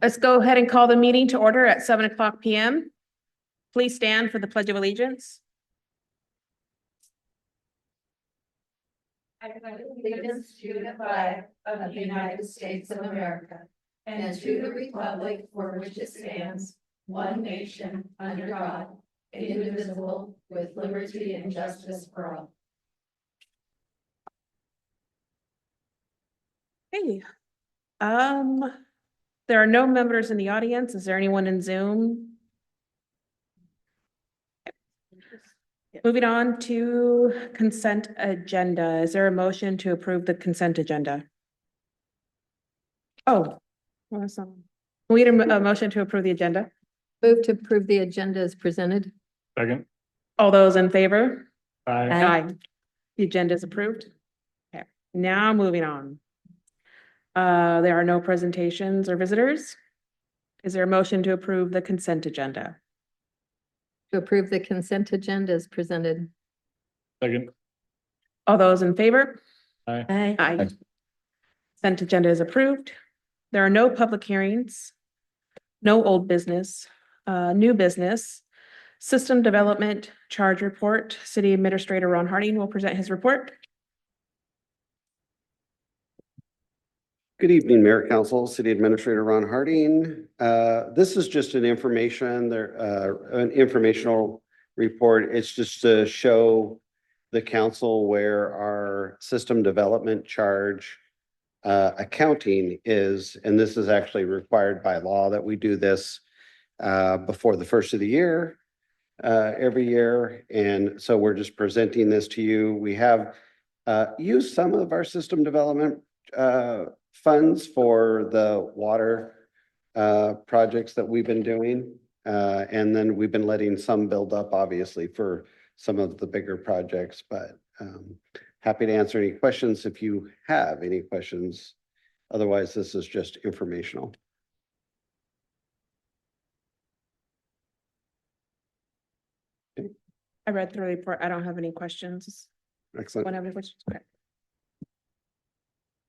Let's go ahead and call the meeting to order at 7:00 p.m. Please stand for the Pledge of Allegiance. I pledge allegiance to the flag of the United States of America and to the republic for which it stands, one nation, under God, indivisible, with liberty and justice for all. Hey, there are no members in the audience. Is there anyone in Zoom? Moving on to consent agenda. Is there a motion to approve the consent agenda? Oh, awesome. We need a motion to approve the agenda. Move to approve the agenda as presented. Second. All those in favor? Aye. Aye. The agenda is approved. Okay, now moving on. There are no presentations or visitors. Is there a motion to approve the consent agenda? To approve the consent agenda as presented. Second. All those in favor? Aye. Aye. Consent agenda is approved. There are no public hearings, no old business, new business, system development charge report. City Administrator Ron Harding will present his report. Good evening, Mayor, Council, City Administrator Ron Harding. This is just an informational report. It's just to show the council where our system development charge accounting is, and this is actually required by law that we do this before the first of the year, every year. And so we're just presenting this to you. We have used some of our system development funds for the water projects that we've been doing. And then we've been letting some build up, obviously, for some of the bigger projects, but happy to answer any questions if you have any questions. Otherwise, this is just informational. I read through the report. I don't have any questions. Excellent. Don't have any questions. Okay.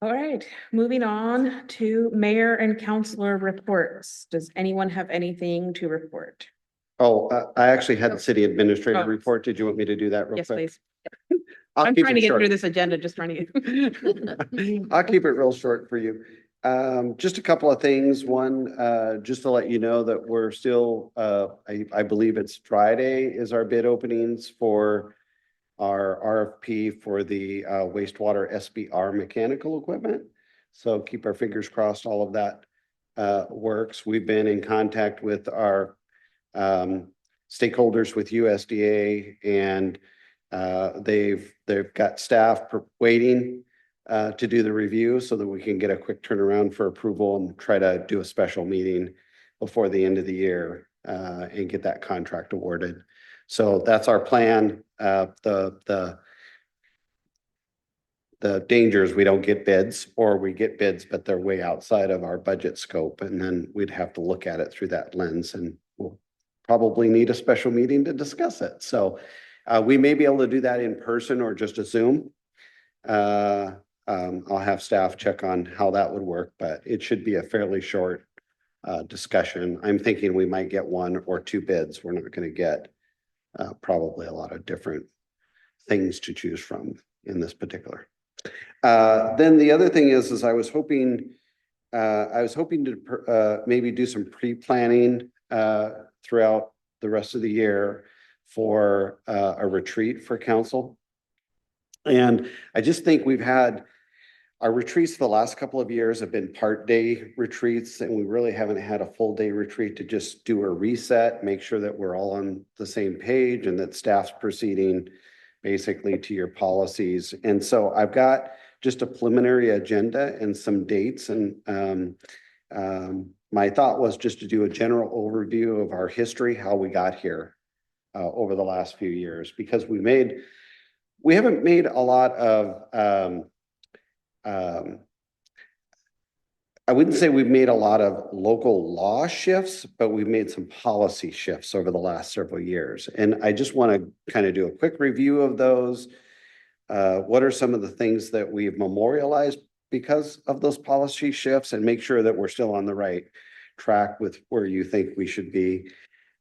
All right, moving on to mayor and councilor reports. Does anyone have anything to report? Oh, I actually had the city administrator Oh. report. Did you want me to do that real Yes, quick? please. I'll I'm keep trying to it get short. through this agenda, just trying to get. I'll keep it real short for you. Just a couple of things. One, just to let you know that we're still, I believe it's Friday is our bid openings for our RFP for the wastewater SBR mechanical equipment. So keep our fingers crossed all of that works. We've been in contact with our stakeholders with USDA, and they've got staff waiting to do the review so that we can get a quick turnaround for approval and try to do a special meeting before the end of the year and get that contract awarded. So that's our plan. The danger is we don't get bids, or we get bids, but they're way outside of our budget scope. And then we'd have to look at it through that lens, and we'll probably need a special meeting to discuss it. So we may be able to do that in person or just a Zoom. I'll have staff check on how that would work, but it should be a fairly short discussion. I'm thinking we might get one or two bids. We're not going to get probably a lot of different things to choose from in this particular. Then the other thing is I was hoping to maybe do some pre-planning throughout the rest of the year for a retreat for council. And I just think we've had our retreats the last couple of years have been part-day retreats, and we really haven't had a full-day retreat to just do a reset, make sure that we're all on the same page and that staff's proceeding basically to your policies. And so I've got just a preliminary agenda and some dates. And my thought was just to do a general overview of our history, how we got here over the last few years, because we haven't made a lot of I wouldn't say we've made a lot of local law shifts, but we've made some policy shifts over the last several years. And I just want to kind of do a quick review of those. What are some of the things that we've memorialized because of those policy shifts, and make sure that we're still on the right track with where you think we should be.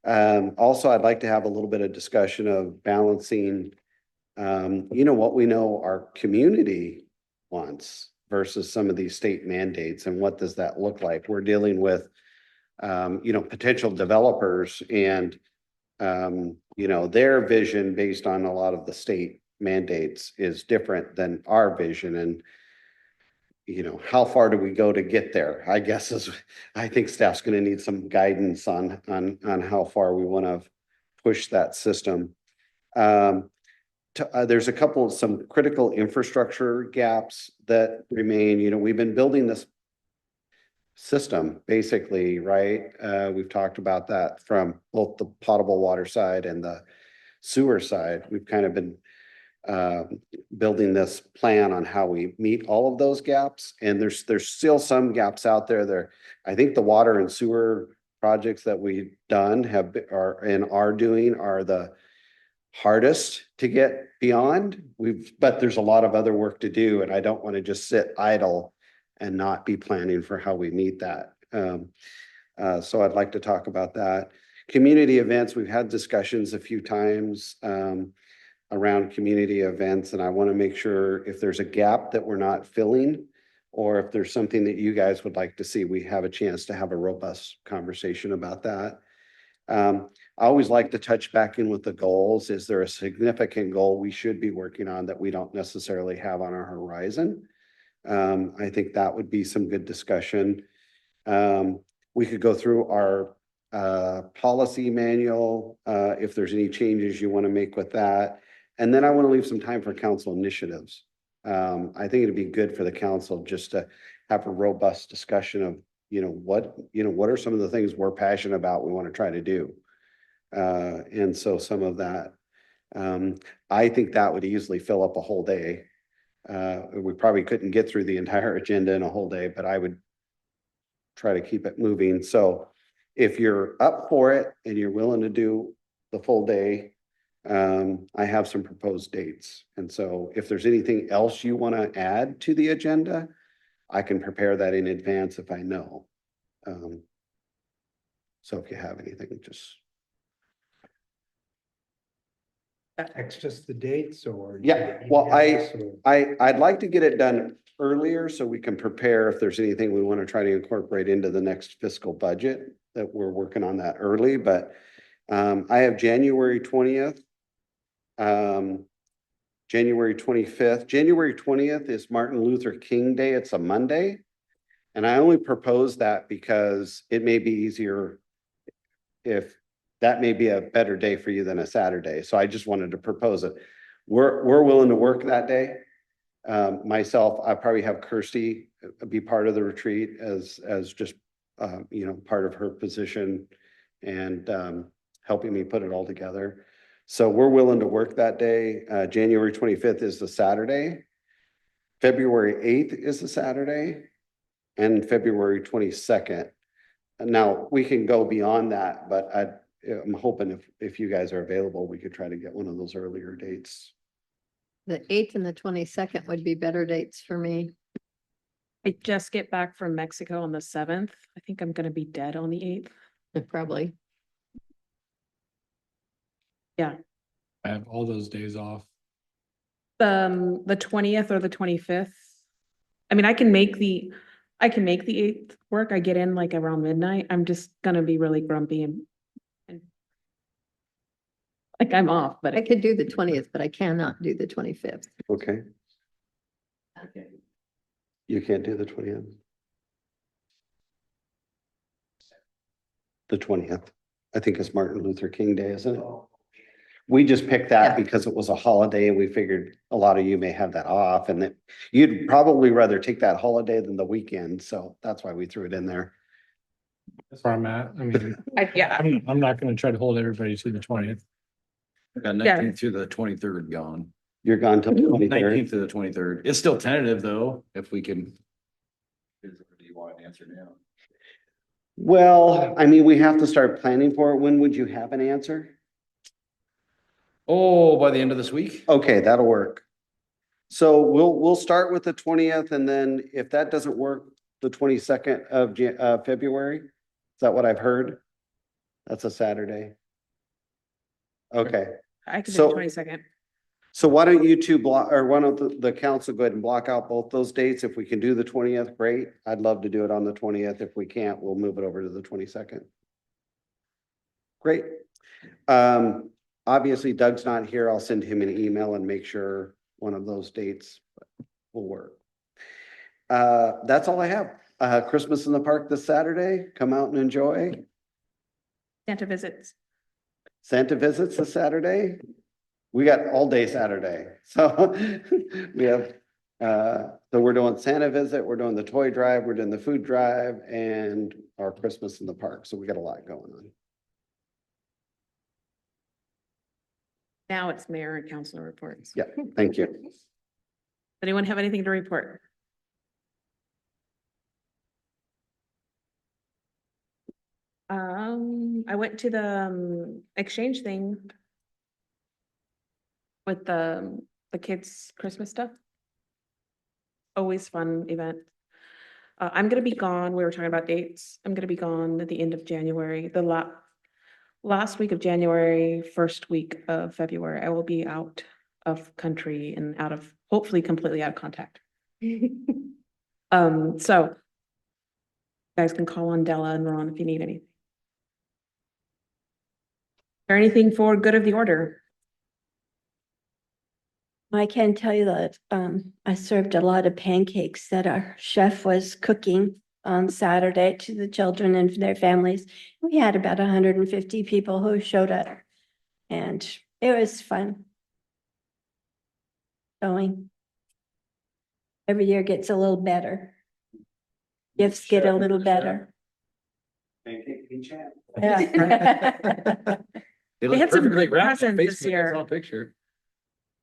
Also, I'd like to have a little bit of discussion of balancing, what we know our community wants versus some of these state mandates, and what does that look like? We're dealing with, potential developers and, their vision based on a lot of the state mandates is different than our vision. And, how far do we go to get there? I guess I think staff's going to need some guidance on how far we want to push that system. There's some critical infrastructure gaps that remain. We've been building this system basically, right? We've talked about that from both the potable water side and the sewer side. We've kind of been building this plan on how we meet all of those gaps. And there's still some gaps out there. I think the water and sewer projects that we've done are doing are the hardest to get beyond. But there's a lot of other work to do, and I don't want to just sit idle and not be planning for how we meet that. So I'd like to talk about that. Community events, we've had discussions a few times around community events, and I want to make sure if there's a gap that we're not filling, or if there's something that you guys would like to see, we have a chance to have a robust conversation about that. I always like to touch back in with the goals. Is there a significant goal we should be working on that we don't necessarily have on our horizon? I think that would be some good discussion. We could go through our policy manual if there's any changes you want to make with that. And then I want to leave some time for council initiatives. I think it'd be good for the council just to have a robust discussion of, what are some of the things we're passionate about we want to try to do. And so some of that, I think that would easily fill up a whole day. We probably couldn't get through the entire agenda in a whole day, but I would try to keep it moving. So if you're up for it and you're willing to do the full day, I have some proposed dates. And so if there's anything else you want to add to the agenda, I can prepare that in advance if I know. So if you have anything, just. Text us the dates or? Yeah, well, I'd like to get it done earlier so we can prepare if there's anything we want to try to incorporate into the next fiscal budget, that we're working on that early. But I have January 20th, January 25th. January 20th is Martin Luther King Day. It's a Monday. And I only propose that because it may be easier if that may be a better day for you than a Saturday. So I just wanted to propose it. We're willing to work that day. Myself, I probably have Kirsty be part of the retreat as just, part of her position and helping me put it all together. So we're willing to work that day. January 25th is the Saturday. February 8th is the Saturday, and February 22nd. Now we can go beyond that, but I'm hoping if you guys are available, we could try to get one of those earlier dates. The 8th and the 22nd would be better dates for me. I just get back from Mexico on the 7th. I think I'm going to be dead on the 8th. Probably. Yeah. I have all those days off. The 20th or the 25th. I mean, I can make the 8th work. I get in like around midnight. I'm just gonna be really grumpy and like I'm off, but I could do the 20th, but I cannot do the 25th. Okay. You can't do the 20th? The 20th. I think it's Martin Luther King Day, isn't it? We just picked that Yeah. because it was a holiday and we figured a lot of you may have that off and that you'd probably rather take that holiday than the weekend. So that's why we threw it in there. That's where I'm at. I mean, yeah. I'm not gonna try to hold everybody to the 20th. I got Yeah. 19th through the 23rd gone. You're gone till the 23rd. 19th to the 23rd. It's still tentative though, if we can. Do you want an answer now? Well, I mean, we have to start planning for it. When would you have an answer? Oh, by the end of this week? Okay, that'll work. So we'll start with the 20th, and then if that doesn't work, the 22nd of February. Is that what I've heard? That's a Saturday. Okay, I can do So- the 22nd. so why don't you two block, or why don't the council go ahead and block out both those dates? If we can do the 20th, great. I'd love to do it on the 20th. If we can't, we'll move it over to the 22nd. Great. Obviously Doug's not here. I'll send him an email and make sure one of those dates will work. That's all I have. Christmas in the park this Saturday. Come out and enjoy. Santa visits. Santa visits this Saturday. We got all day Saturday. So we have, so we're doing Santa visit, we're doing the toy drive, we're doing the food drive and our Christmas in the park. So we got a lot going on. Now it's mayor and council reports. Yeah, thank you. Anyone have anything to report? I went to the exchange thing with the kids' Christmas stuff. Always fun event. I'm gonna be gone. We were talking about dates. I'm gonna be gone at the end of January, the last week of January, first week of February. I will be out of country and out of, hopefully completely out of contact. So you guys can call on Della and Ron if you need anything. Or anything for good of the order. I can tell you that I served a lot of pancakes that our chef was cooking on Saturday to the children and their families. We had about 150 people who showed up, and it was fun. Going. Every year gets a little better. Gifts get a little better. Yeah. It They looked had some perfectly good round on presents this Facebook. I year. saw a picture.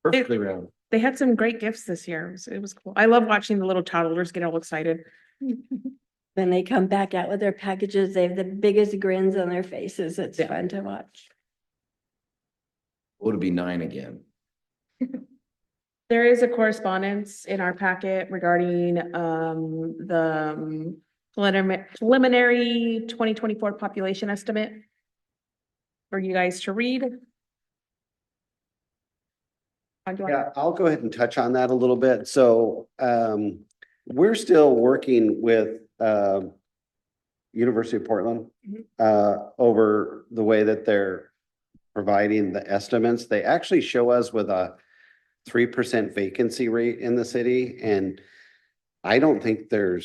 Perfectly round. They had some great gifts this year. It was cool. I love watching the little toddlers get all excited. When they come back out with their packages, they have the biggest grins on their faces. It's Yeah. fun to watch. Would it be 9 again? There is a correspondence in our packet regarding the preliminary 2024 population estimate for you guys to read. Yeah, I'll go ahead and touch on that a little bit. So we're still working with University of Portland over the way that they're providing the estimates. They actually show us with a 3% vacancy rate in the city. And I don't think there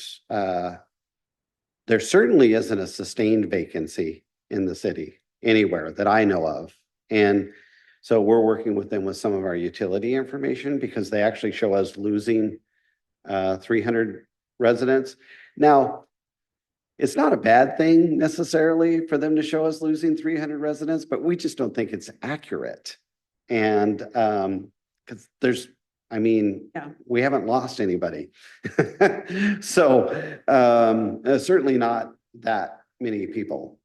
certainly isn't a sustained vacancy in the city anywhere that I know of. And so we're working with them with some of our utility information because they actually show us losing 300 residents. Now, it's not a bad thing necessarily for them to show us losing 300 residents, but we just don't think it's accurate. And because Yeah. we haven't lost anybody. So certainly not that many people.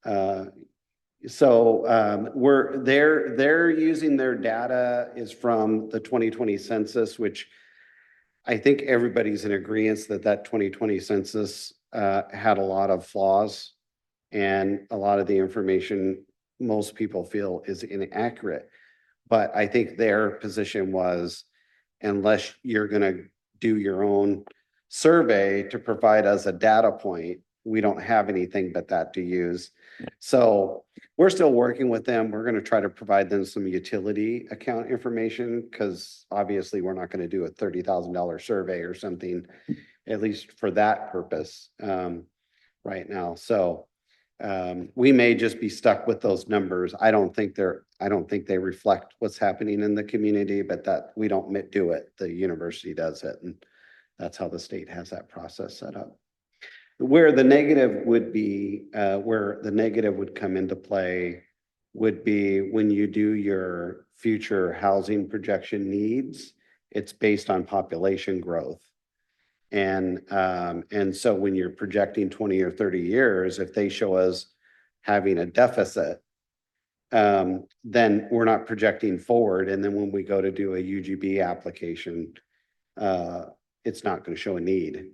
They're using their data is from the 2020 census, which I think everybody's in agreement that 2020 census had a lot of flaws and a lot of the information most people feel is inaccurate. But I think their position was, unless you're gonna do your own survey to provide us a data point, we don't have anything but that to use. So we're still working with them. We're going to try to provide them some utility account information because obviously we're not going to do a $30,000 survey or something, at least for that purpose right now. So we may just be stuck with those numbers. I don't think they reflect what's happening in the community, but that we don't do it. The university does it. And that's how the state has that process set up. Where the negative would be, where the negative would come into play would be when you do your future housing projection needs, it's based on population growth. And so when you're projecting 20 or 30 years, if they show us having a deficit, then we're not projecting forward. And then when we go to do a UGB application, it's not going to show a need.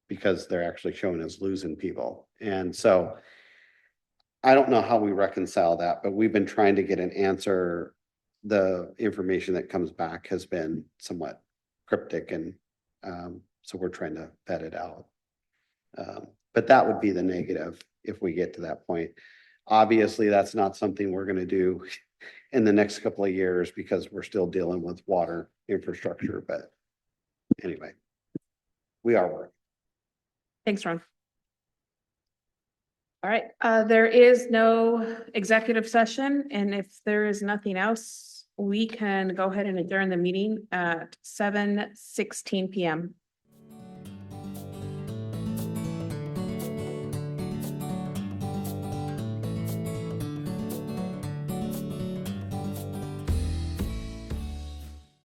because they're actually showing us losing people. And so I don't know how we reconcile that, but we've been trying to get an answer. The information that comes back has been somewhat cryptic and so we're trying to vet it out. But that would be the negative if we get to that point. Obviously, that's not something we're gonna do in the next couple of years because we're still dealing with water infrastructure, but anyway. We are working. Thanks, Ron. All right, there is no executive session, and if there is nothing else, we can go ahead and adjourn the meeting at 7:16 PM.